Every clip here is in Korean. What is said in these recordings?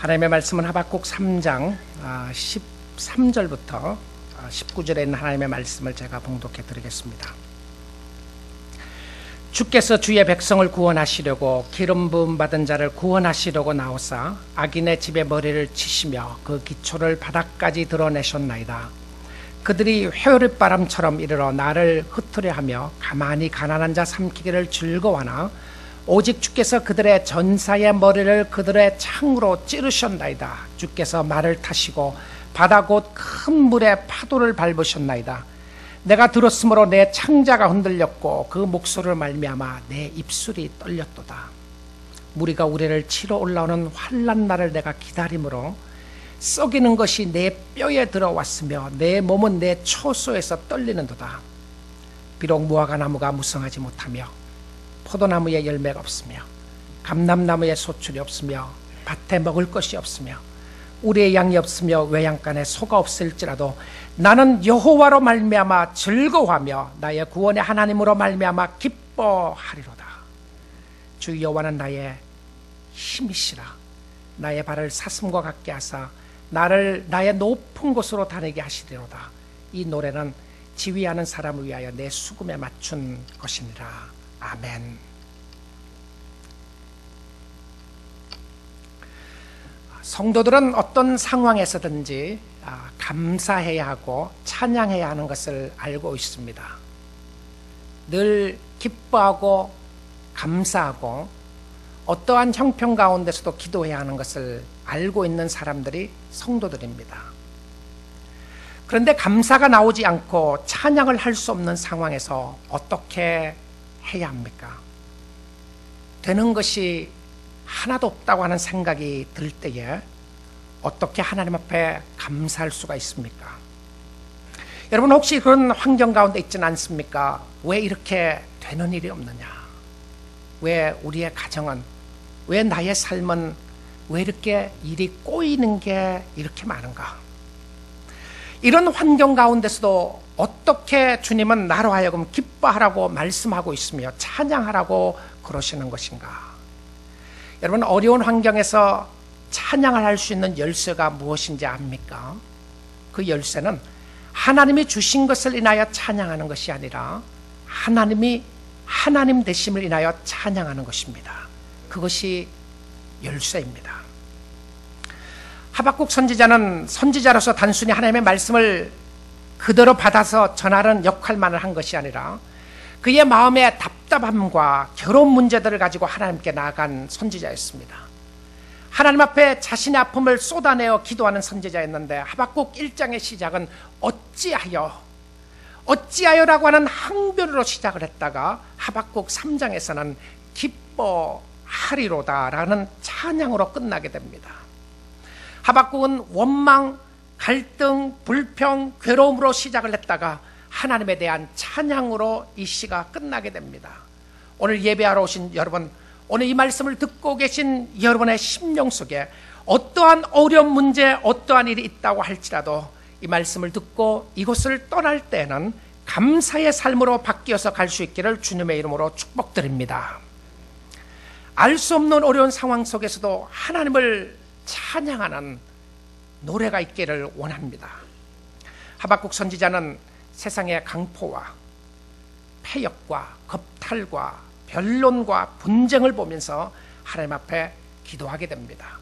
하나님의 말씀은 하박국 3장 13절부터 19절에 있는 하나님의 말씀을 제가 봉독해 드리겠습니다. 주께서 주의 백성을 구원하시려고 기름 부음 받은 자를 구원하시려고 나오사 악인의 집에 머리를 치시며 그 기초를 바닥까지 드러내셨나이다. 그들이 회오릿바람처럼 이르러 나를 흩으려 하며 가만히 가난한 자 삼키기를 즐거워하나 오직 주께서 그들의 전사의 머리를 그들의 창으로 찌르셨나이다. 주께서 말을 타시고 바다 곧 큰 물에 파도를 밟으셨나이다. 내가 들었으므로 내 창자가 흔들렸고 그 목소리를 말미암아 내 입술이 떨렸도다. 무리가 우리를 치러 올라오는 환난 날을 내가 기다림으로 썩이는 것이 내 뼈에 들어왔으며 내 몸은 내 초소에서 떨리는도다. 비록 무화과 나무가 무성하지 못하며 포도나무에 열매가 없으며 감람나무에 소출이 없으며 밭에 먹을 것이 없으며 우리의 양이 없으며 외양간에 소가 없을지라도 나는 여호와로 말미암아 즐거워하며 나의 구원의 하나님으로 말미암아 기뻐하리로다. 주 여호와는 나의 힘이시라. 나의 발을 사슴과 같게 하사 나를 나의 높은 곳으로 다니게 하시리로다. 이 노래는 지휘하는 사람을 위하여 내 수금에 맞춘 것이니라. 아멘. 성도들은 어떤 상황에서든지 감사해야 하고 찬양해야 하는 것을 알고 있습니다. 늘 기뻐하고 감사하고 어떠한 형편 가운데서도 기도해야 하는 것을 알고 있는 사람들이 성도들입니다. 그런데 감사가 나오지 않고 찬양을 할 수 없는 상황에서 어떻게 해야 합니까? 되는 것이 하나도 없다고 하는 생각이 들 때에 어떻게 하나님 앞에 감사할 수가 있습니까? 여러분 혹시 그런 환경 가운데 있지는 않습니까? 왜 이렇게 되는 일이 없느냐? 왜 우리의 가정은, 왜 나의 삶은 왜 이렇게 일이 꼬이는 게 이렇게 많은가? 이런 환경 가운데서도 어떻게 주님은 나로 하여금 기뻐하라고 말씀하고 있으며 찬양하라고 그러시는 것인가? 여러분 어려운 환경에서 찬양을 할 수 있는 열쇠가 무엇인지 압니까? 그 열쇠는 하나님이 주신 것을 인하여 찬양하는 것이 아니라 하나님이 하나님 되심을 인하여 찬양하는 것입니다. 그것이 열쇠입니다. 하박국 선지자는 선지자로서 단순히 하나님의 말씀을 그대로 받아서 전하는 역할만을 한 것이 아니라 그의 마음의 답답함과 결혼 문제들을 가지고 하나님께 나아간 선지자였습니다. 하나님 앞에 자신의 아픔을 쏟아내어 기도하는 선지자였는데 하박국 1장의 시작은 어찌하여라고 하는 항변으로 시작을 했다가 하박국 3장에서는 기뻐하리로다라는 찬양으로 끝나게 됩니다. 하박국은 원망, 갈등, 불평, 괴로움으로 시작을 했다가 하나님에 대한 찬양으로 이 시가 끝나게 됩니다. 오늘 예배하러 오신 여러분, 오늘 이 말씀을 듣고 계신 여러분의 심령 속에 어떠한 어려운 문제, 어떠한 일이 있다고 할지라도 이 말씀을 듣고 이곳을 떠날 때는 감사의 삶으로 바뀌어서 갈 수 있기를 주님의 이름으로 축복드립니다. 알 수 없는 어려운 상황 속에서도 하나님을 찬양하는 노래가 있기를 원합니다. 하박국 선지자는 세상의 강포와 폐역과 겁탈과 변론과 분쟁을 보면서 하나님 앞에 기도하게 됩니다.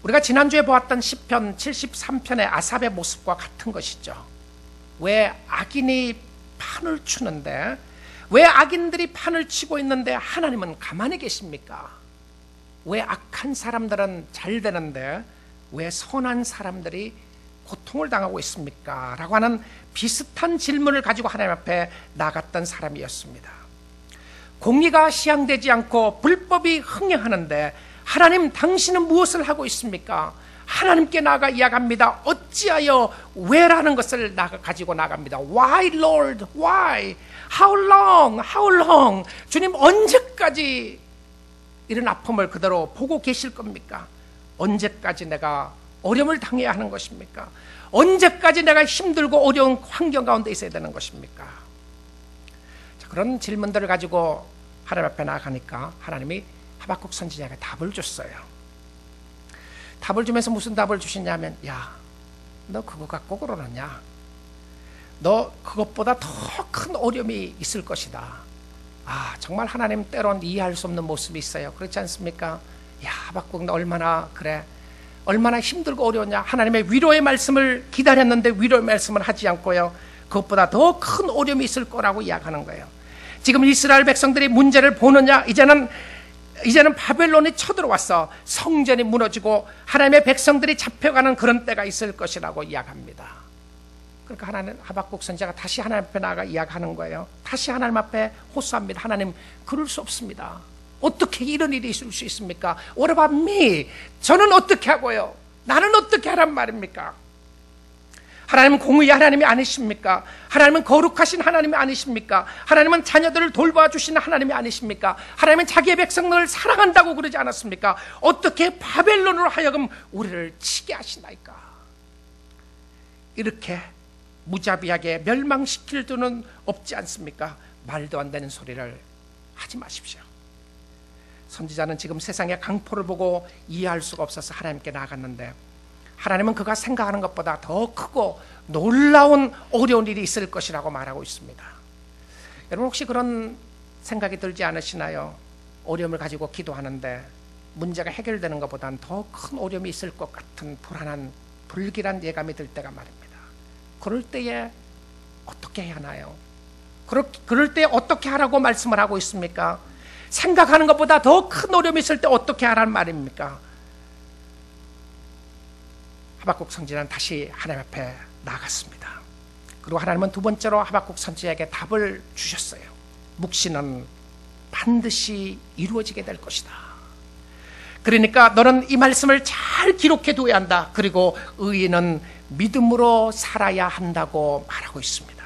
우리가 지난주에 보았던 시편 73편의 아삽의 모습과 같은 것이죠. 왜 악인이 판을 추는데, 왜 악인들이 판을 치고 있는데 하나님은 가만히 계십니까? 왜 악한 사람들은 잘 되는데 왜 선한 사람들이 고통을 당하고 있습니까? 라고 하는 비슷한 질문을 가지고 하나님 앞에 나갔던 사람이었습니다. 공의가 시행되지 않고 불법이 흥행하는데 하나님 당신은 무엇을 하고 있습니까? 하나님께 나아가 이야기합니다. 어찌하여 왜라는 것을 가지고 나갑니다. Why Lord? Why? How long? How long? 주님 언제까지 이런 아픔을 그대로 보고 계실 겁니까? 언제까지 내가 어려움을 당해야 하는 것입니까? 언제까지 내가 힘들고 어려운 환경 가운데 있어야 되는 것입니까? 자, 그런 질문들을 가지고 하나님 앞에 나아가니까 하나님이 하박국 선지자에게 답을 줬어요. 답을 주면서 무슨 답을 주시냐면, 야, 너 그거 갖고 그러느냐? 너 그것보다 더 큰 어려움이 있을 것이다. 아, 정말 하나님 때론 이해할 수 없는 모습이 있어요. 그렇지 않습니까? 야, 하박국 너 얼마나 그래? 얼마나 힘들고 어려웠냐? 하나님의 위로의 말씀을 기다렸는데 위로의 말씀을 하지 않고요, 그것보다 더 큰 어려움이 있을 거라고 이야기하는 거예요. 지금 이스라엘 백성들이 문제를 보느냐? 이제는 바벨론이 쳐들어와서 성전이 무너지고 하나님의 백성들이 잡혀가는 그런 때가 있을 것이라고 이야기합니다. 그러니까 하박국 선지자가 다시 하나님 앞에 나아가 이야기하는 거예요. 다시 하나님 앞에 호소합니다. 하나님, 그럴 수 없습니다. 어떻게 이런 일이 있을 수 있습니까? What about me? 저는 어떻게 하고요? 나는 어떻게 하란 말입니까? 하나님은 공의의 하나님이 아니십니까? 하나님은 거룩하신 하나님이 아니십니까? 하나님은 자녀들을 돌봐주시는 하나님이 아니십니까? 하나님은 자기의 백성들을 사랑한다고 그러지 않았습니까? 어떻게 바벨론으로 하여금 우리를 치게 하시나이까? 이렇게 무자비하게 멸망시킬 수는 없지 않습니까? 말도 안 되는 소리를 하지 마십시오. 선지자는 지금 세상의 강포를 보고 이해할 수가 없어서 하나님께 나아갔는데, 하나님은 그가 생각하는 것보다 더 크고 놀라운 어려운 일이 있을 것이라고 말하고 있습니다. 여러분, 혹시 그런 생각이 들지 않으시나요? 어려움을 가지고 기도하는데 문제가 해결되는 것보다는 더 큰 어려움이 있을 것 같은 불안한, 불길한 예감이 들 때가 말입니다. 그럴 때에 어떻게 해야 하나요? 그럴 때 어떻게 하라고 말씀을 하고 있습니까? 생각하는 것보다 더 큰 어려움이 있을 때 어떻게 하라는 말입니까? 하박국 선지자는 다시 하나님 앞에 나갔습니다. 그리고 하나님은 두 번째로 하박국 선지자에게 답을 주셨어요. 묵시는 반드시 이루어지게 될 것이다. 그러니까 너는 이 말씀을 잘 기록해 두어야 한다. 그리고 의인은 믿음으로 살아야 한다고 말하고 있습니다.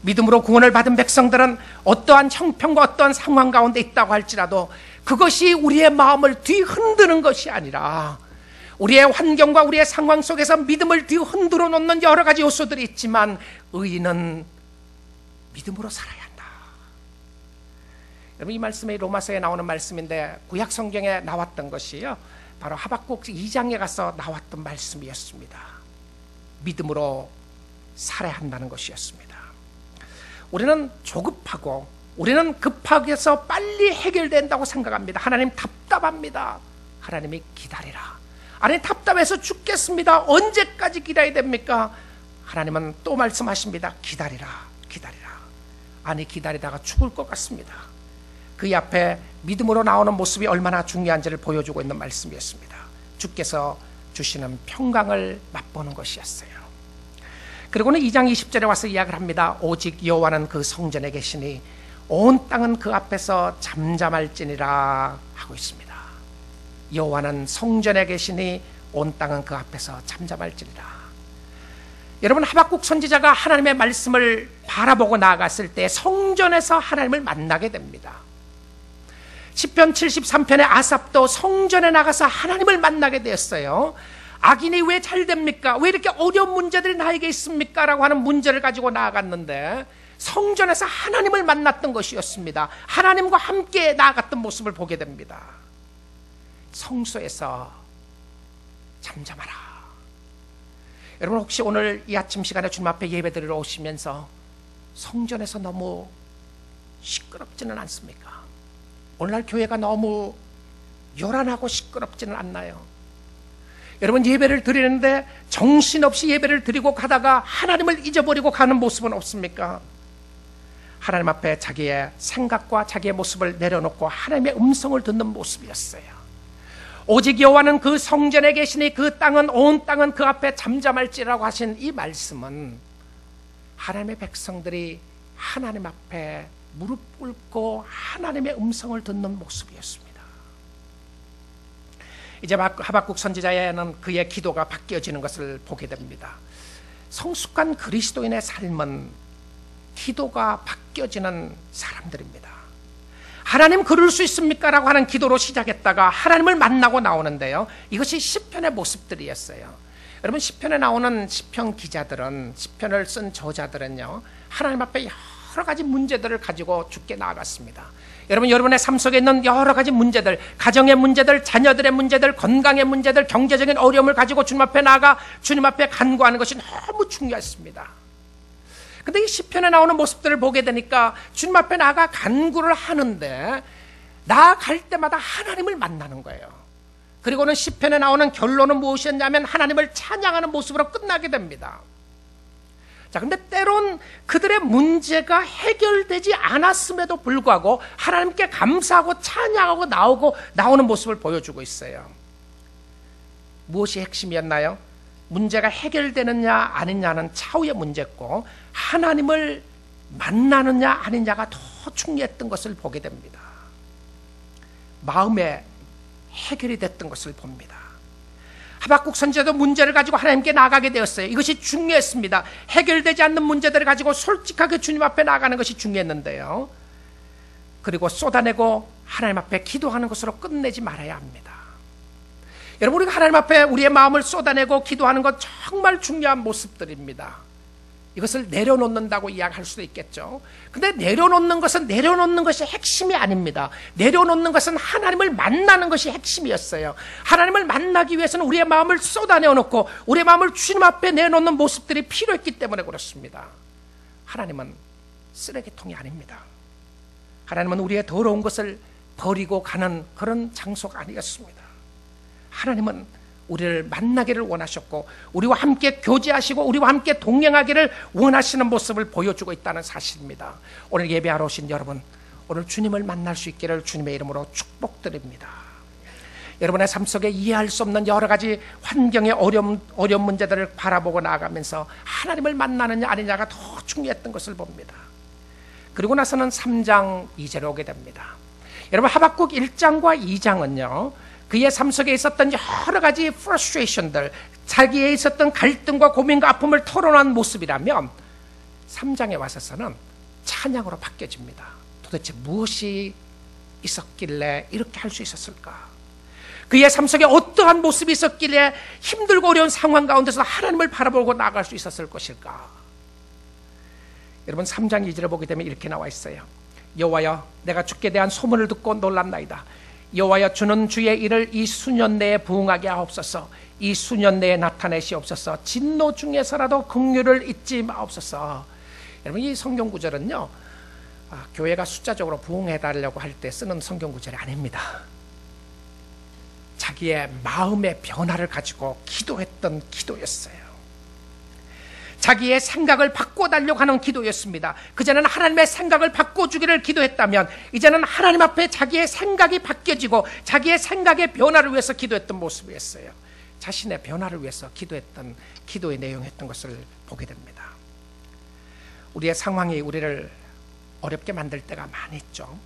믿음으로 구원을 받은 백성들은 어떠한 형편과 어떠한 상황 가운데 있다고 할지라도 그것이 우리의 마음을 뒤흔드는 것이 아니라, 우리의 환경과 우리의 상황 속에서 믿음을 뒤흔들어 놓는 여러 가지 요소들이 있지만 의인은 믿음으로 살아야 한다. 여러분, 이 말씀이 로마서에 나오는 말씀인데 구약 성경에 나왔던 것이요, 바로 하박국 2장에 가서 나왔던 말씀이었습니다. 믿음으로 살아야 한다는 것이었습니다. 우리는 조급하고 우리는 급하게서 빨리 해결된다고 생각합니다. 하나님 답답합니다. 하나님이 기다리라. 아니, 답답해서 죽겠습니다. 언제까지 기다려야 됩니까? 하나님은 또 말씀하십니다. 기다리라, 기다리라. 아니, 기다리다가 죽을 것 같습니다. 그 앞에 믿음으로 나오는 모습이 얼마나 중요한지를 보여주고 있는 말씀이었습니다. 주께서 주시는 평강을 맛보는 것이었어요. 그리고는 2장 20절에 와서 이야기를 합니다. 오직 여호와는 그 성전에 계시니 온 땅은 그 앞에서 잠잠할지니라 하고 있습니다. 여호와는 성전에 계시니 온 땅은 그 앞에서 잠잠할지니라. 여러분, 하박국 선지자가 하나님의 말씀을 바라보고 나아갔을 때 성전에서 하나님을 만나게 됩니다. 시편 73편의 아삽도 성전에 나가서 하나님을 만나게 되었어요. 악인이 왜 잘 됩니까? 왜 이렇게 어려운 문제들이 나에게 있습니까? 라고 하는 문제를 가지고 나아갔는데 성전에서 하나님을 만났던 것이었습니다. 하나님과 함께 나아갔던 모습을 보게 됩니다. 성소에서 잠잠하라. 여러분, 혹시 오늘 이 아침 시간에 주님 앞에 예배드리러 오시면서 성전에서 너무 시끄럽지는 않습니까? 오늘날 교회가 너무 요란하고 시끄럽지는 않나요? 여러분, 예배를 드리는데 정신없이 예배를 드리고 가다가 하나님을 잊어버리고 가는 모습은 없습니까? 하나님 앞에 자기의 생각과 자기의 모습을 내려놓고 하나님의 음성을 듣는 모습이었어요. 오직 여호와는 그 성전에 계시니 그 땅은, 온 땅은 그 앞에 잠잠할지라고 하신 이 말씀은 하나님의 백성들이 하나님 앞에 무릎 꿇고 하나님의 음성을 듣는 모습이었습니다. 이제 하박국 선지자에는 그의 기도가 바뀌어지는 것을 보게 됩니다. 성숙한 그리스도인의 삶은 기도가 바뀌어지는 사람들입니다. 하나님, 그럴 수 있습니까? 라고 하는 기도로 시작했다가 하나님을 만나고 나오는데요, 이것이 시편의 모습들이었어요. 여러분, 시편에 나오는 시편 기자들은, 시편을 쓴 저자들은요, 하나님 앞에 여러 가지 문제들을 가지고 주께 나아갔습니다. 여러분, 여러분의 삶 속에 있는 여러 가지 문제들, 가정의 문제들, 자녀들의 문제들, 건강의 문제들, 경제적인 어려움을 가지고 주님 앞에 나아가 주님 앞에 간구하는 것이 너무 중요했습니다. 근데 이 시편에 나오는 모습들을 보게 되니까 주님 앞에 나아가 간구를 하는데 나아갈 때마다 하나님을 만나는 거예요. 그리고는 시편에 나오는 결론은 무엇이었냐면 하나님을 찬양하는 모습으로 끝나게 됩니다. 자, 근데 때론 그들의 문제가 해결되지 않았음에도 불구하고 하나님께 감사하고 찬양하고 나오는 모습을 보여주고 있어요. 무엇이 핵심이었나요? 문제가 해결되느냐 아니냐는 차후의 문제고 하나님을 만나느냐 아니냐가 더 중요했던 것을 보게 됩니다. 마음에 해결이 됐던 것을 봅니다. 하박국 선지자도 문제를 가지고 하나님께 나아가게 되었어요. 이것이 중요했습니다. 해결되지 않는 문제들을 가지고 솔직하게 주님 앞에 나아가는 것이 중요했는데요. 그리고 쏟아내고 하나님 앞에 기도하는 것으로 끝내지 말아야 합니다. 여러분, 우리가 하나님 앞에 우리의 마음을 쏟아내고 기도하는 것 정말 중요한 모습들입니다. 이것을 내려놓는다고 이야기할 수도 있겠죠. 근데 내려놓는 것이 핵심이 아닙니다. 내려놓는 것은 하나님을 만나는 것이 핵심이었어요. 하나님을 만나기 위해서는 우리의 마음을 쏟아내어놓고 우리의 마음을 주님 앞에 내놓는 모습들이 필요했기 때문에 그렇습니다. 하나님은 쓰레기통이 아닙니다. 하나님은 우리의 더러운 것을 버리고 가는 그런 장소가 아니었습니다. 하나님은 우리를 만나기를 원하셨고 우리와 함께 교제하시고 우리와 함께 동행하기를 원하시는 모습을 보여주고 있다는 사실입니다. 오늘 예배하러 오신 여러분, 오늘 주님을 만날 수 있기를 주님의 이름으로 축복드립니다. 여러분의 삶 속에 이해할 수 없는 여러 가지 환경의 어려운 문제들을 바라보고 나아가면서 하나님을 만나느냐 아니냐가 더 중요했던 것을 봅니다. 그리고 나서는 3장 2절에 오게 됩니다. 여러분, 하박국 1장과 2장은요 그의 삶 속에 있었던 여러 가지 프러스트레이션들, 자기에 있었던 갈등과 고민과 아픔을 토론한 모습이라면 3장에 와서는 찬양으로 바뀌어집니다. 도대체 무엇이 있었길래 이렇게 할 수 있었을까? 그의 삶 속에 어떠한 모습이 있었길래 힘들고 어려운 상황 가운데서 하나님을 바라보고 나아갈 수 있었을 것일까? 여러분, 3장 2절을 보게 되면 이렇게 나와 있어요. 여호와여, 내가 주께 대한 소문을 듣고 놀랐나이다. 여호와여, 주는 주의 일을 이 수년 내에 부응하게 하옵소서. 이 수년 내에 나타내시옵소서. 진노 중에서라도 긍휼을 잊지 마옵소서. 여러분, 이 성경 구절은요 교회가 숫자적으로 부응해달라고 할 때 쓰는 성경 구절이 아닙니다. 자기의 마음의 변화를 가지고 기도했던 기도였어요. 자기의 생각을 바꿔달라고 하는 기도였습니다. 그전에는 하나님의 생각을 바꿔주기를 기도했다면 이제는 하나님 앞에 자기의 생각이 바뀌어지고 자기의 생각의 변화를 위해서 기도했던 모습이었어요. 자신의 변화를 위해서 기도했던 기도의 내용이었던 것을 보게 됩니다. 우리의 상황이 우리를 어렵게 만들 때가 많이 있죠.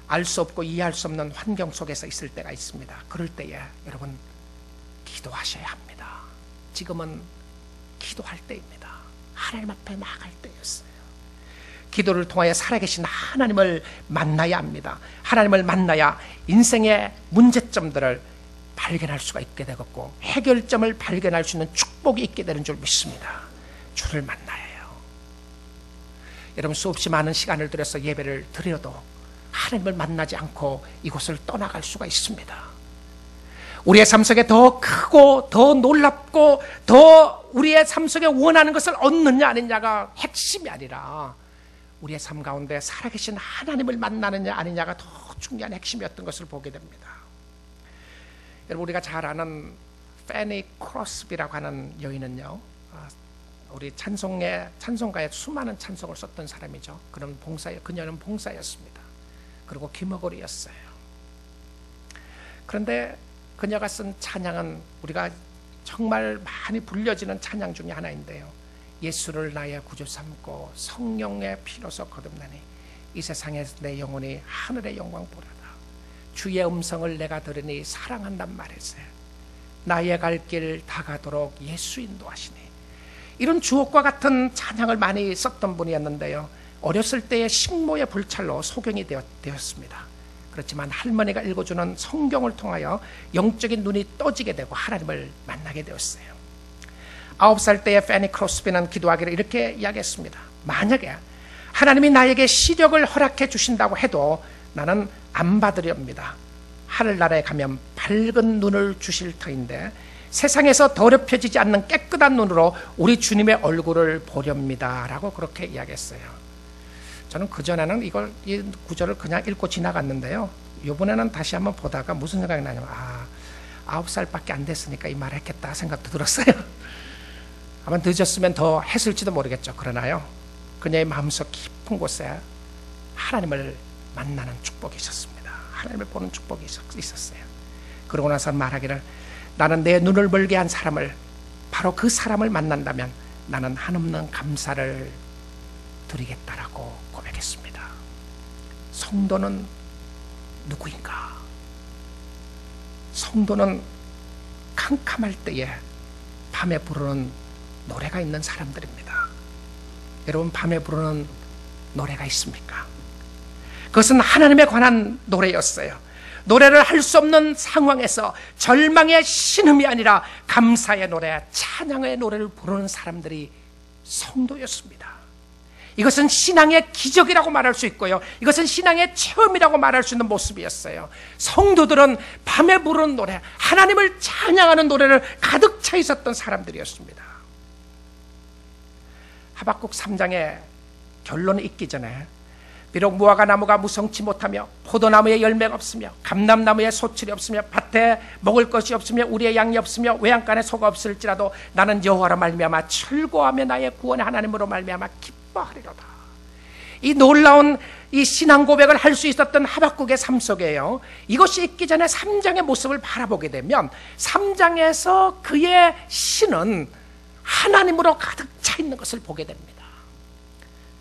알 수 없고 이해할 수 없는 환경 속에서 있을 때가 있습니다. 그럴 때에 여러분, 기도하셔야 합니다. 지금은 기도할 때입니다. 하나님 앞에 나아갈 때였어요. 기도를 통하여 살아계신 하나님을 만나야 합니다. 하나님을 만나야 인생의 문제점들을 발견할 수가 있게 되겠고 해결점을 발견할 수 있는 축복이 있게 되는 줄 믿습니다. 주를 만나야 해요. 여러분, 수없이 많은 시간을 들여서 예배를 드려도 하나님을 만나지 않고 이곳을 떠나갈 수가 있습니다. 우리의 삶 속에 더 크고 더 놀랍고 더 우리의 삶 속에 원하는 것을 얻느냐 아니냐가 핵심이 아니라 우리의 삶 가운데 살아계신 하나님을 만나느냐 아니냐가 더 중요한 핵심이었던 것을 보게 됩니다. 여러분, 우리가 잘 아는 페니 크로스비라고 하는 여인은요 우리 찬송가에 수많은 찬송을 썼던 사람이죠. 그녀는 봉사였습니다. 그리고 귀머거리였어요. 그런데 그녀가 쓴 찬양은 우리가 정말 많이 불려지는 찬양 중에 하나인데요. 예수를 나의 구주 삼고 성령의 피로서 거듭나니 이 세상에서 내 영혼이 하늘의 영광 보라다. 주의 음성을 내가 들으니 사랑한단 말일세. 나의 갈 길 다가도록 예수 인도하시니. 이런 주옥과 같은 찬양을 많이 썼던 분이었는데요. 어렸을 때의 식모의 불찰로 소경이 되었습니다. 그렇지만 할머니가 읽어주는 성경을 통하여 영적인 눈이 떠지게 되고 하나님을 만나게 되었어요. 9살 때의 페니 크로스비는 기도하기를 이렇게 이야기했습니다. 만약에 하나님이 나에게 시력을 허락해 주신다고 해도 나는 안 받으렵니다. 하늘나라에 가면 밝은 눈을 주실 터인데 세상에서 더럽혀지지 않는 깨끗한 눈으로 우리 주님의 얼굴을 보렵니다 라고 그렇게 이야기했어요. 저는 그전에는 이 구절을 그냥 읽고 지나갔는데요, 이번에는 다시 한번 보다가 무슨 생각이 나냐면 9살밖에 안 됐으니까 이 말을 했겠다 생각도 들었어요. 아마 늦었으면 더 했을지도 모르겠죠. 그러나요, 그녀의 마음속 깊은 곳에 하나님을 만나는 축복이 있었습니다. 하나님을 보는 축복이 있었어요. 그러고 나서 말하기를, 나는 내 눈을 멀게 한 사람을, 바로 그 사람을 만난다면 나는 한없는 감사를 드리겠다라고 고백했습니다. 성도는 누구인가? 성도는 캄캄할 때에 밤에 부르는 노래가 있는 사람들입니다. 여러분, 밤에 부르는 노래가 있습니까? 그것은 하나님에 관한 노래였어요. 노래를 할 수 없는 상황에서 절망의 신음이 아니라 감사의 노래, 찬양의 노래를 부르는 사람들이 성도였습니다. 이것은 신앙의 기적이라고 말할 수 있고요, 이것은 신앙의 체험이라고 말할 수 있는 모습이었어요. 성도들은 밤에 부르는 노래, 하나님을 찬양하는 노래를 가득 차 있었던 사람들이었습니다. 하박국 3장의 결론이 있기 전에, 비록 무화과 나무가 무성치 못하며 포도나무에 열매가 없으며 감람나무에 소출이 없으며 밭에 먹을 것이 없으며 우리의 양이 없으며 외양간에 소가 없을지라도 나는 여호와로 말미암아 즐거워하며 나의 구원의 하나님으로 말미암아 기뻐하리로다. 이 놀라운 이 신앙 고백을 할 수 있었던 하박국의 삶 속에요, 이것이 있기 전에 3장의 모습을 바라보게 되면 3장에서 그의 신은 하나님으로 가득 차 있는 것을 보게 됩니다.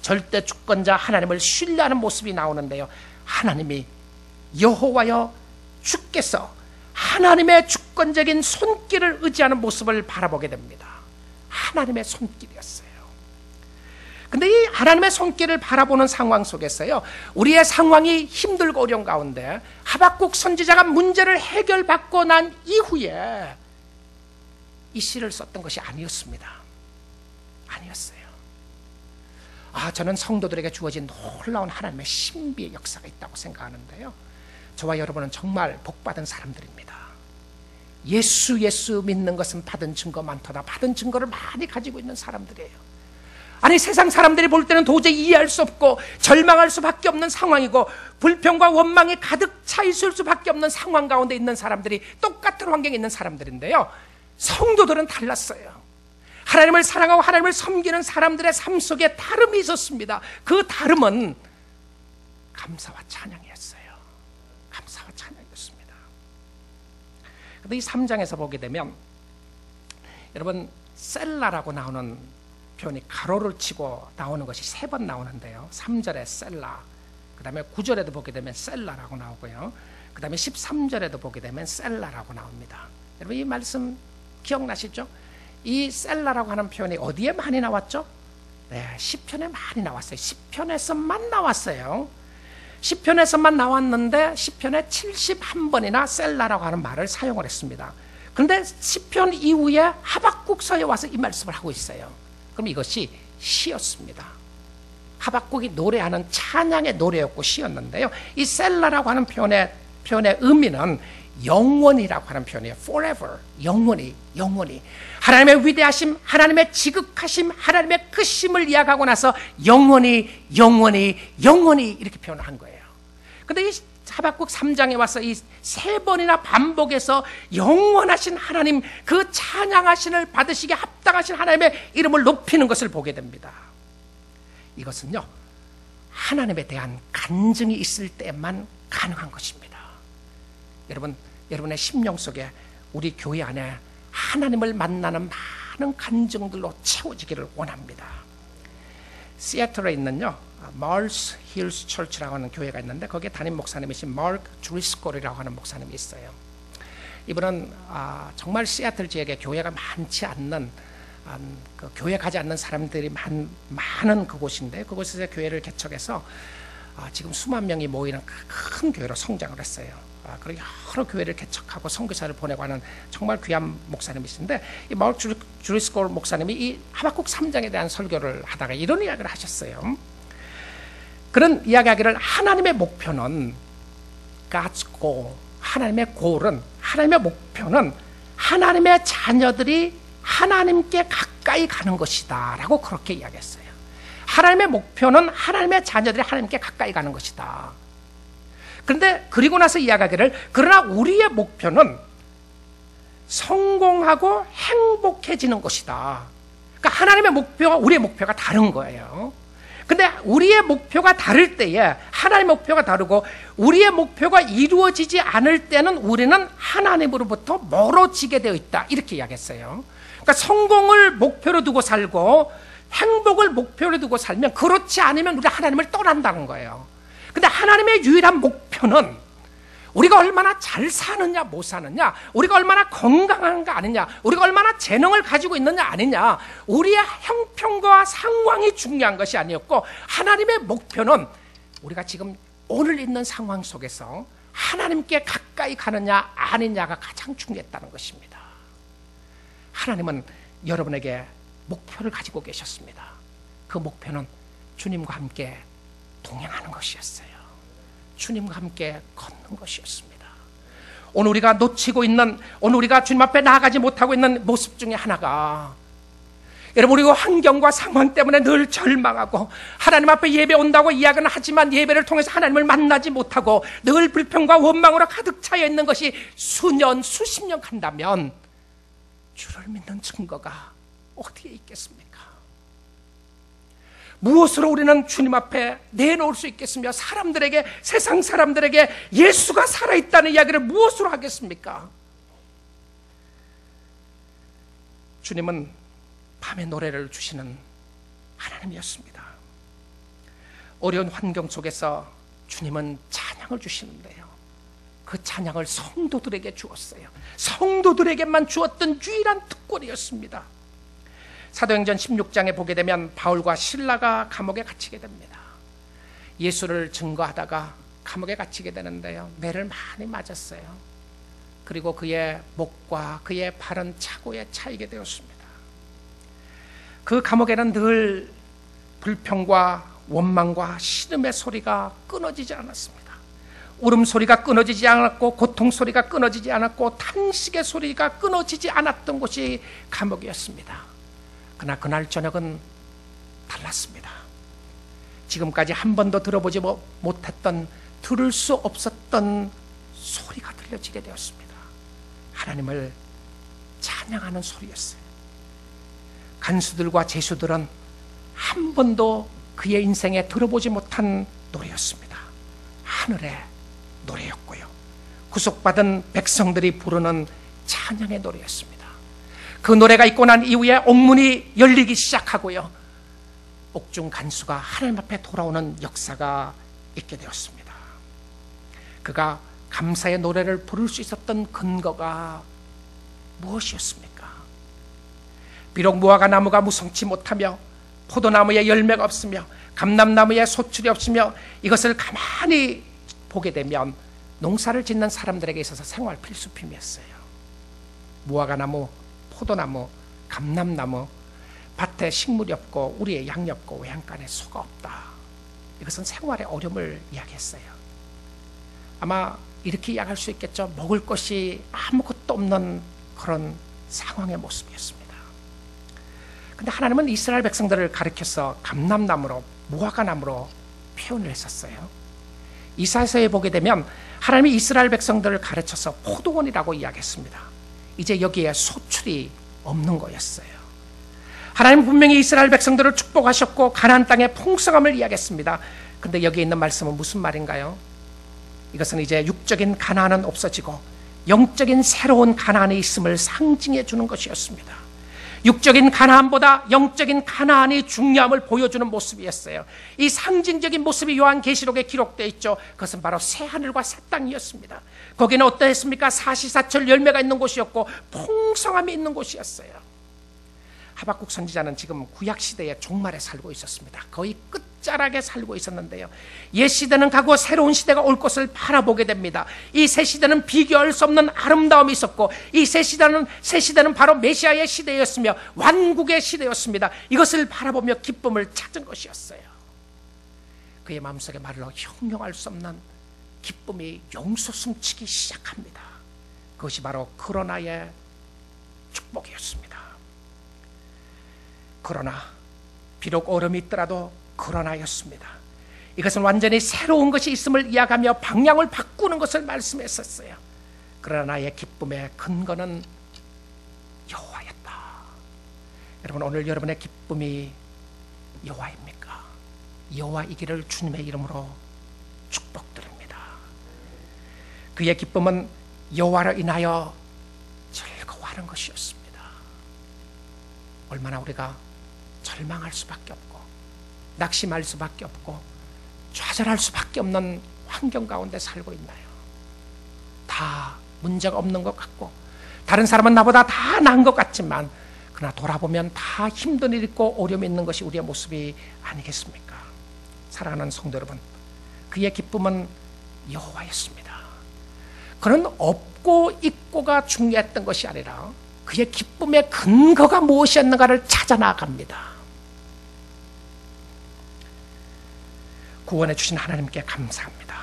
절대 주권자 하나님을 신뢰하는 모습이 나오는데요, 하나님이 여호와여 주께서 하나님의 주권적인 손길을 의지하는 모습을 바라보게 됩니다. 하나님의 손길이었어요. 근데 이 하나님의 손길을 바라보는 상황 속에서요, 우리의 상황이 힘들고 어려운 가운데 하박국 선지자가 문제를 해결받고 난 이후에 이 시를 썼던 것이 아니었습니다. 아니었어요. 저는 성도들에게 주어진 놀라운 하나님의 신비의 역사가 있다고 생각하는데요, 저와 여러분은 정말 복받은 사람들입니다. 예수 믿는 것은 받은 증거 많도다. 받은 증거를 많이 가지고 있는 사람들이에요. 아니, 세상 사람들이 볼 때는 도저히 이해할 수 없고 절망할 수밖에 없는 상황이고 불평과 원망이 가득 차 있을 수밖에 없는 상황 가운데 있는 사람들이, 똑같은 환경에 있는 사람들인데요, 성도들은 달랐어요. 하나님을 사랑하고 하나님을 섬기는 사람들의 삶 속에 다름이 있었습니다. 그 다름은 감사와 찬양이었어요. 감사와 찬양이었습니다. 그런데 이 3장에서 보게 되면, 여러분, 셀라라고 나오는 표현이 가로를 치고 나오는 것이 3번 나오는데요, 3절에 셀라, 그 다음에 9절에도 보게 되면 셀라라고 나오고요, 그 다음에 13절에도 보게 되면 셀라라고 나옵니다. 여러분, 이 말씀 기억나시죠? 이 셀라라고 하는 표현이 어디에 많이 나왔죠? 네, 시편에 많이 나왔어요. 시편에서만 나왔어요. 시편에서만 나왔는데 시편에 71번이나 셀라라고 하는 말을 사용을 했습니다. 그런데 시편 이후에 하박국서에 와서 이 말씀을 하고 있어요. 그럼 이것이 시였습니다. 하박국이 노래하는 찬양의 노래였고 시였는데요, 이 셀라라고 하는 표현의 의미는 영원이라고 하는 표현이에요. forever, 영원히. 하나님의 위대하심, 하나님의 지극하심, 하나님의 크심을 이야기하고 나서 영원히 이렇게 표현을 한 거예요. 그런데 이 하박국 3장에 와서 이 3번이나 반복해서 영원하신 하나님, 그 찬양하신을 받으시기에 합당하신 하나님의 이름을 높이는 것을 보게 됩니다. 이것은요, 하나님에 대한 간증이 있을 때만 가능한 것입니다. 여러분의 심령 속에 우리 교회 안에 하나님을 만나는 많은 간증들로 채워지기를 원합니다. 시애틀에 있는요, 멀스 힐스 처치라고 하는 교회가 있는데 거기에 담임 목사님이신 마크 드리스콜이라고 하는 목사님이 있어요. 이분은 정말 시애틀 지역에 교회가 많지 않는, 그 교회 가지 않는 사람들이 많은 그곳인데, 그곳에서 교회를 개척해서 지금 수만 명이 모이는 큰 교회로 성장을 했어요. 그리고 여러 교회를 개척하고 선교사를 보내고 하는 정말 귀한 목사님이신데, 이 마크 드리스콜 목사님이 이 하박국 3장에 대한 설교를 하다가 이런 이야기를 하셨어요. 그런 이야기하기를 하나님의 목표는 God's goal, 하나님의 goal은, 하나님의 목표는 하나님의 자녀들이 하나님께 가까이 가는 것이다 라고 그렇게 이야기했어요. 하나님의 목표는 하나님의 자녀들이 하나님께 가까이 가는 것이다. 그런데 그리고 나서 이야기하기를 그러나 우리의 목표는 성공하고 행복해지는 것이다. 그러니까 하나님의 목표와 우리의 목표가 다른 거예요. 근데 우리의 목표가 다를 때에 하나님의 목표가 다르고 우리의 목표가 이루어지지 않을 때는 우리는 하나님으로부터 멀어지게 되어 있다. 이렇게 이야기했어요. 그러니까 성공을 목표로 두고 살고 행복을 목표로 두고 살면 그렇지 않으면 우리가 하나님을 떠난다는 거예요. 근데 하나님의 유일한 목표는 우리가 얼마나 잘 사느냐 못 사느냐, 우리가 얼마나 건강한가 아니냐, 우리가 얼마나 재능을 가지고 있느냐 아니냐, 우리의 형편과 상황이 중요한 것이 아니었고 하나님의 목표는 우리가 지금 오늘 있는 상황 속에서 하나님께 가까이 가느냐 아니냐가 가장 중요했다는 것입니다. 하나님은 여러분에게 목표를 가지고 계셨습니다. 그 목표는 주님과 함께 동행하는 것이었어요. 주님과 함께 걷는 것이었습니다. 오늘 우리가 놓치고 있는, 오늘 우리가 주님 앞에 나아가지 못하고 있는 모습 중에 하나가, 여러분 우리가 환경과 상황 때문에 늘 절망하고 하나님 앞에 예배 온다고 이야기는 하지만 예배를 통해서 하나님을 만나지 못하고 늘 불평과 원망으로 가득 차여 있는 것이 수년 수십 년 간다면 주를 믿는 증거가 어디에 있겠습니까? 무엇으로 우리는 주님 앞에 내놓을 수 있겠으며 사람들에게, 세상 사람들에게 예수가 살아있다는 이야기를 무엇으로 하겠습니까? 주님은 밤에 노래를 주시는 하나님이었습니다. 어려운 환경 속에서 주님은 찬양을 주시는데요, 그 찬양을 성도들에게 주었어요. 성도들에게만 주었던 유일한 특권이었습니다. 사도행전 16장에 보게 되면 바울과 실라가 감옥에 갇히게 됩니다. 예수를 증거하다가 감옥에 갇히게 되는데요, 매를 많이 맞았어요. 그리고 그의 목과 그의 발은 차고에 차이게 되었습니다. 그 감옥에는 늘 불평과 원망과 신음의 소리가 끊어지지 않았습니다. 울음소리가 끊어지지 않았고 고통소리가 끊어지지 않았고 탄식의 소리가 끊어지지 않았던 곳이 감옥이었습니다. 그러나 그날 저녁은 달랐습니다. 지금까지 한 번도 들어보지 못했던, 들을 수 없었던 소리가 들려지게 되었습니다. 하나님을 찬양하는 소리였어요. 간수들과 제수들은 한 번도 그의 인생에 들어보지 못한 노래였습니다. 하늘의 노래였고요, 구속받은 백성들이 부르는 찬양의 노래였습니다. 그 노래가 있고 난 이후에 옥문이 열리기 시작하고요, 옥중 간수가 하나님 앞에 돌아오는 역사가 있게 되었습니다. 그가 감사의 노래를 부를 수 있었던 근거가 무엇이었습니까? 비록 무화과 나무가 무성치 못하며 포도나무에 열매가 없으며 감람나무에 소출이 없으며 이것을 가만히 보게 되면 농사를 짓는 사람들에게 있어서 생활 필수품이었어요. 무화과 나무, 포도나무, 감람나무, 밭에 식물이 없고 우리의 양이 없고 외양간에 소가 없다. 이것은 생활의 어려움을 이야기했어요. 아마 이렇게 이야기할 수 있겠죠. 먹을 것이 아무것도 없는 그런 상황의 모습이었습니다. 근데 하나님은 이스라엘 백성들을 가리켜서 감람나무로, 무화과나무로 표현을 했었어요. 이사야서에 보게 되면 하나님이 이스라엘 백성들을 가르쳐서 포도원이라고 이야기했습니다. 이제 여기에 소출이 없는 거였어요. 하나님 분명히 이스라엘 백성들을 축복하셨고 가나안 땅의 풍성함을 이야기했습니다. 그런데 여기 있는 말씀은 무슨 말인가요? 이것은 이제 육적인 가나안은 없어지고 영적인 새로운 가나안이 있음을 상징해 주는 것이었습니다. 육적인 가나안보다 영적인 가나안이 중요함을 보여주는 모습이었어요. 이 상징적인 모습이 요한계시록에 기록되어 있죠. 그것은 바로 새하늘과 새 땅이었습니다. 거기는 어떠했습니까? 사시사철 열매가 있는 곳이었고 풍성함이 있는 곳이었어요. 하박국 선지자는 지금 구약시대의 종말에 살고 있었습니다. 거의 끝자락에 살고 있었는데요, 옛 시대는 가고 새로운 시대가 올 것을 바라보게 됩니다. 이 새 시대는 비교할 수 없는 아름다움이 있었고 이 새 시대는 바로 메시아의 시대였으며 완국의 시대였습니다. 이것을 바라보며 기쁨을 찾은 것이었어요. 그의 마음속에 말로 형용할 수 없는 기쁨이 용솟음치기 시작합니다. 그것이 바로 그러나의 축복이었습니다. 그러나, 비록 어려움이 있더라도 그러나였습니다. 이것은 완전히 새로운 것이 있음을 이야기하며 방향을 바꾸는 것을 말씀했었어요. 그러나 나의 기쁨의 근거는 여호와였다. 여러분, 오늘 여러분의 기쁨이 여호와입니까? 여호와이기를 주님의 이름으로 축복드립니다. 그의 기쁨은 여호와로 인하여 즐거워하는 것이었습니다. 얼마나 우리가 절망할 수밖에 없고 낙심할 수밖에 없고 좌절할 수밖에 없는 환경 가운데 살고 있나요? 다 문제가 없는 것 같고 다른 사람은 나보다 다 나은 것 같지만 그러나 돌아보면 다 힘든 일 있고 어려움이 있는 것이 우리의 모습이 아니겠습니까? 사랑하는 성도 여러분, 그의 기쁨은 여호와였습니다. 그는 없고 있고가 중요했던 것이 아니라 그의 기쁨의 근거가 무엇이었는가를 찾아 나갑니다. 구원해 주신 하나님께 감사합니다.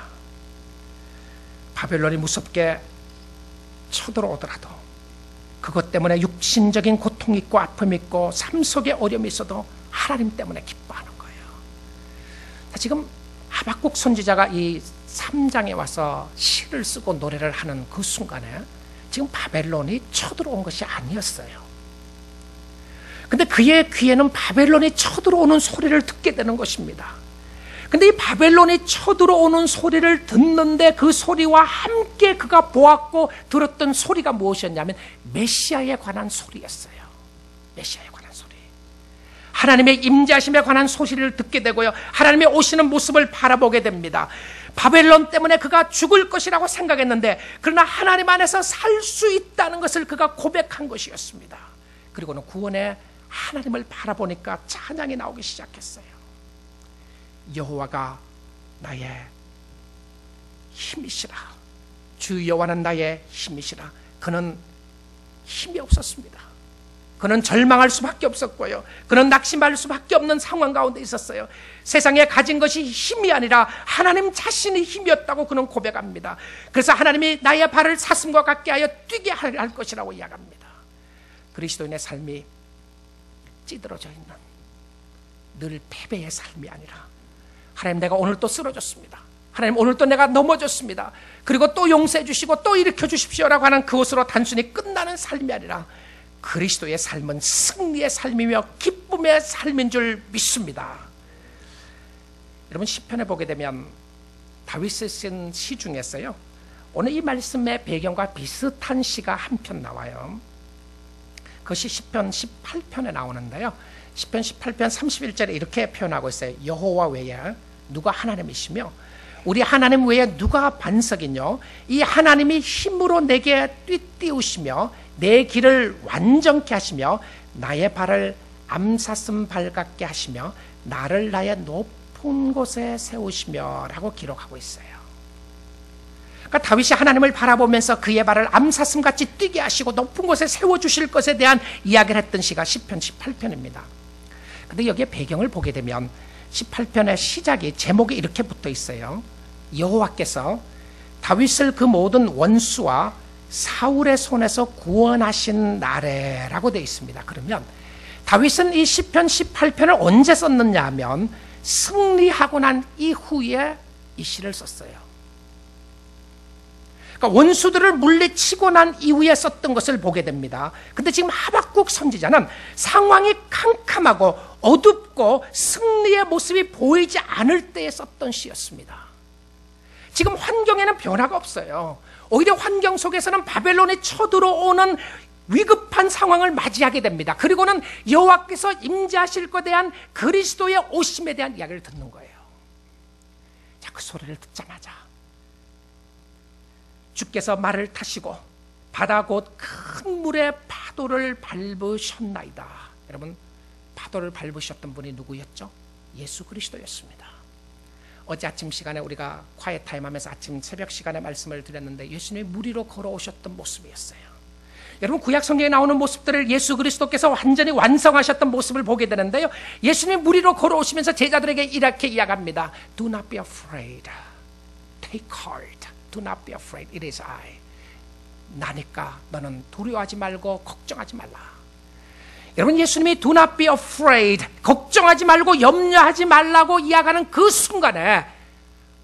바벨론이 무섭게 쳐들어오더라도 그것 때문에 육신적인 고통이 있고 아픔이 있고 삶 속에 어려움이 있어도 하나님 때문에 기뻐하는 거예요. 지금 하박국 선지자가 이 3장에 와서 시를 쓰고 노래를 하는 그 순간에 지금 바벨론이 쳐들어온 것이 아니었어요. 근데 그의 귀에는 바벨론이 쳐들어오는 소리를 듣게 되는 것입니다. 근데 이 바벨론이 쳐들어오는 소리를 듣는데 그 소리와 함께 그가 보았고 들었던 소리가 무엇이었냐면 메시아에 관한 소리였어요. 메시아에 관한 소리. 하나님의 임재하심에 관한 소리를 듣게 되고요. 하나님의 오시는 모습을 바라보게 됩니다. 바벨론 때문에 그가 죽을 것이라고 생각했는데 그러나 하나님 안에서 살 수 있다는 것을 그가 고백한 것이었습니다. 그리고는 구원의 하나님을 바라보니까 찬양이 나오기 시작했어요. 여호와가 나의 힘이시라. 주 여호와는 나의 힘이시라. 그는 힘이 없었습니다. 그는 절망할 수밖에 없었고요. 그는 낙심할 수밖에 없는 상황 가운데 있었어요. 세상에 가진 것이 힘이 아니라 하나님 자신의 힘이었다고 그는 고백합니다. 그래서 하나님이 나의 발을 사슴과 같게 하여 뛰게 할 것이라고 이야기합니다. 그리스도인의 삶이 찌들어져 있는 늘 패배의 삶이 아니라 하나님, 내가 오늘 또 쓰러졌습니다. 하나님, 오늘 또 내가 넘어졌습니다. 그리고 또 용서해 주시고 또 일으켜 주십시오라고 하는 그것으로 단순히 끝나는 삶이 아니라 그리스도의 삶은 승리의 삶이며 기쁨의 삶인 줄 믿습니다. 여러분, 시편에 보게 되면 다윗이 쓴 시 중에서요, 오늘 이 말씀의 배경과 비슷한 시가 한 편 나와요. 그것이 시편 18편에 나오는데요, 시편 18편 31절에 이렇게 표현하고 있어요. 여호와 외에 누가 하나님이시며 우리 하나님 외에 누가 반석이뇨? 이 하나님이 힘으로 내게 띠띠우시며 내 길을 완전케 하시며 나의 발을 암사슴 발 같게 하시며 나를 나의 높은 곳에 세우시며 라고 기록하고 있어요. 그러니까 다윗이 하나님을 바라보면서 그의 발을 암사슴같이 뛰게 하시고 높은 곳에 세워주실 것에 대한 이야기를 했던 시가 시편 18편입니다. 근데 여기에 배경을 보게 되면 18편의 시작이 제목이 이렇게 붙어 있어요. 여호와께서 다윗을 그 모든 원수와 사울의 손에서 구원하신 날에라고 되어 있습니다. 그러면 다윗은 이 시편 18편을 언제 썼느냐 하면 승리하고 난 이후에 이 시를 썼어요. 그러니까 원수들을 물리치고 난 이후에 썼던 것을 보게 됩니다. 근데 지금 하박국 선지자는 상황이 캄캄하고 어둡고 승리의 모습이 보이지 않을 때에 썼던 시였습니다. 지금 환경에는 변화가 없어요. 오히려 환경 속에서는 바벨론이 쳐들어오는 위급한 상황을 맞이하게 됩니다. 그리고는 여호와께서 임재하실 것에 대한 그리스도의 오심에 대한 이야기를 듣는 거예요. 자, 그 소리를 듣자마자 주께서 말을 타시고 바다 곧 큰 물의 파도를 밟으셨나이다. 여러분, 파도를 밟으셨던 분이 누구였죠? 예수 그리스도였습니다. 어제 아침 시간에 우리가 콰이트 타임 하면서 아침 새벽 시간에 말씀을 드렸는데 예수님이 물 위로 걸어오셨던 모습이었어요. 여러분 구약 성경에 나오는 모습들을 예수 그리스도께서 완전히 완성하셨던 모습을 보게 되는데요. 예수님이 물 위로 걸어오시면서 제자들에게 이렇게 이야기합니다. Do not be afraid. Take heart. Do not be afraid. It is I. 나니까 너는 두려워하지 말고 걱정하지 말라. 여러분 예수님이 Do not be afraid. 걱정하지 말고 염려하지 말라고 이야기하는 그 순간에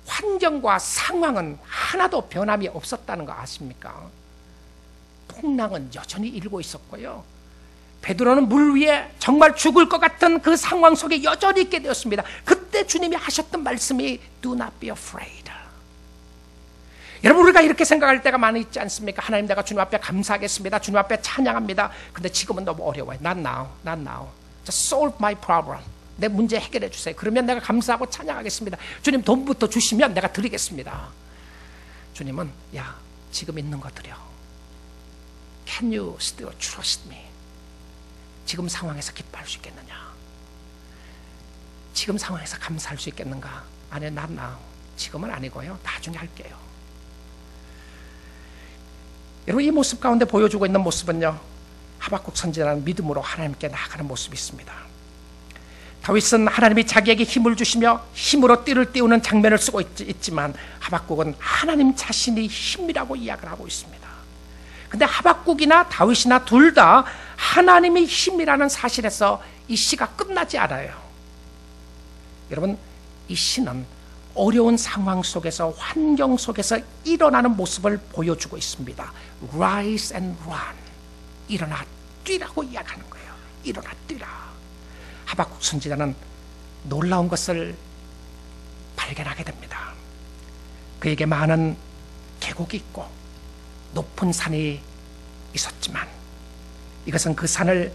환경과 상황은 하나도 변함이 없었다는 거 아십니까? 풍랑은 여전히 일고 있었고요. 베드로는 물 위에 정말 죽을 것 같은 그 상황 속에 여전히 있게 되었습니다. 그때 주님이 하셨던 말씀이 Do not be afraid. 여러분 우리가 이렇게 생각할 때가 많이 있지 않습니까? 하나님 내가 주님 앞에 감사하겠습니다. 주님 앞에 찬양합니다. 근데 지금은 너무 어려워요. Not now, not now. Just solve my problem. 내 문제 해결해 주세요. 그러면 내가 감사하고 찬양하겠습니다. 주님 돈부터 주시면 내가 드리겠습니다. 주님은 야 지금 있는 거 드려. Can you still trust me? 지금 상황에서 기뻐할 수 있겠느냐? 지금 상황에서 감사할 수 있겠는가? 아니, not now. 지금은 아니고요. 나중에 할게요. 여러분 이 모습 가운데 보여주고 있는 모습은요. 하박국 선지자는 믿음으로 하나님께 나아가는 모습이 있습니다. 다윗은 하나님이 자기에게 힘을 주시며 힘으로 띠를 띄우는 장면을 쓰고 있지만 하박국은 하나님 자신이 힘이라고 이야기를 하고 있습니다. 근데 하박국이나 다윗이나 둘 다 하나님이 힘이라는 사실에서 이 시가 끝나지 않아요. 여러분 이 시는 어려운 상황 속에서 환경 속에서 일어나는 모습을 보여주고 있습니다. Rise and run. 일어나 뛰라고 이야기하는 거예요. 일어나 뛰라. 하박국 선지자는 놀라운 것을 발견하게 됩니다. 그에게 많은 계곡이 있고 높은 산이 있었지만 이것은 그 산을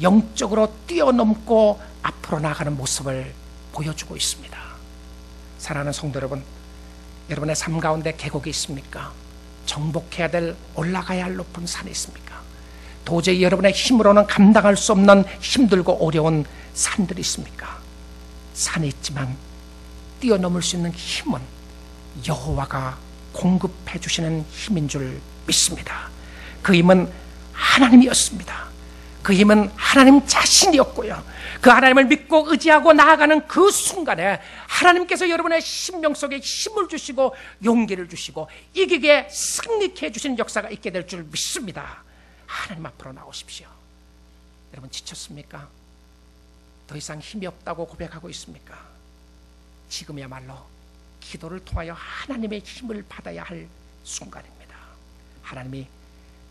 영적으로 뛰어넘고 앞으로 나가는 모습을 보여주고 있습니다. 사랑하는 성도 여러분, 여러분의 삶 가운데 계곡이 있습니까? 정복해야 될, 올라가야 할 높은 산이 있습니까? 도저히 여러분의 힘으로는 감당할 수 없는 힘들고 어려운 산들이 있습니까? 산이 있지만 뛰어넘을 수 있는 힘은 여호와가 공급해 주시는 힘인 줄 믿습니다. 그 힘은 하나님이었습니다. 그 힘은 하나님 자신이었고요. 그 하나님을 믿고 의지하고 나아가는 그 순간에 하나님께서 여러분의 심령 속에 힘을 주시고 용기를 주시고 이기게 승리케 해주시는 역사가 있게 될 줄 믿습니다. 하나님 앞으로 나오십시오. 여러분 지쳤습니까? 더 이상 힘이 없다고 고백하고 있습니까? 지금이야말로 기도를 통하여 하나님의 힘을 받아야 할 순간입니다. 하나님이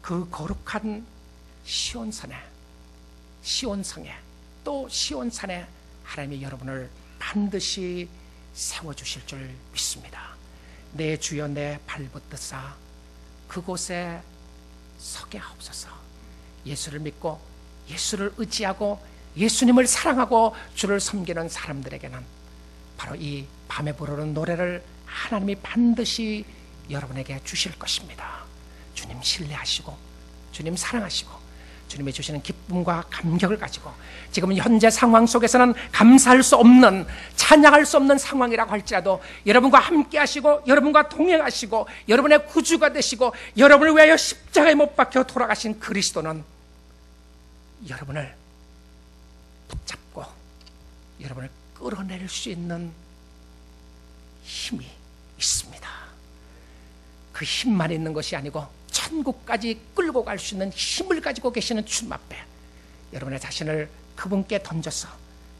그 거룩한 시온산에, 시온성에, 또 시온산에 하나님이 여러분을 반드시 세워주실 줄 믿습니다. 내 주여 내 발붙드사 그곳에 서게 하옵소서. 예수를 믿고 예수를 의지하고 예수님을 사랑하고 주를 섬기는 사람들에게는 바로 이 밤에 부르는 노래를 하나님이 반드시 여러분에게 주실 것입니다. 주님 신뢰하시고 주님 사랑하시고 주님이 주시는 기쁨과 감격을 가지고 지금 현재 상황 속에서는 감사할 수 없는, 찬양할 수 없는 상황이라고 할지라도 여러분과 함께 하시고 여러분과 동행하시고 여러분의 구주가 되시고 여러분을 위하여 십자가에 못 박혀 돌아가신 그리스도는 여러분을 붙잡고 여러분을 끌어낼 수 있는 힘이 있습니다. 그 힘만 있는 것이 아니고 천국까지 끌고 갈 수 있는 힘을 가지고 계시는 주님 앞에 여러분의 자신을 그분께 던져서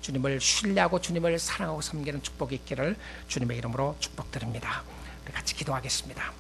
주님을 신뢰하고 주님을 사랑하고 섬기는 축복이 있기를 주님의 이름으로 축복드립니다. 우리 같이 기도하겠습니다.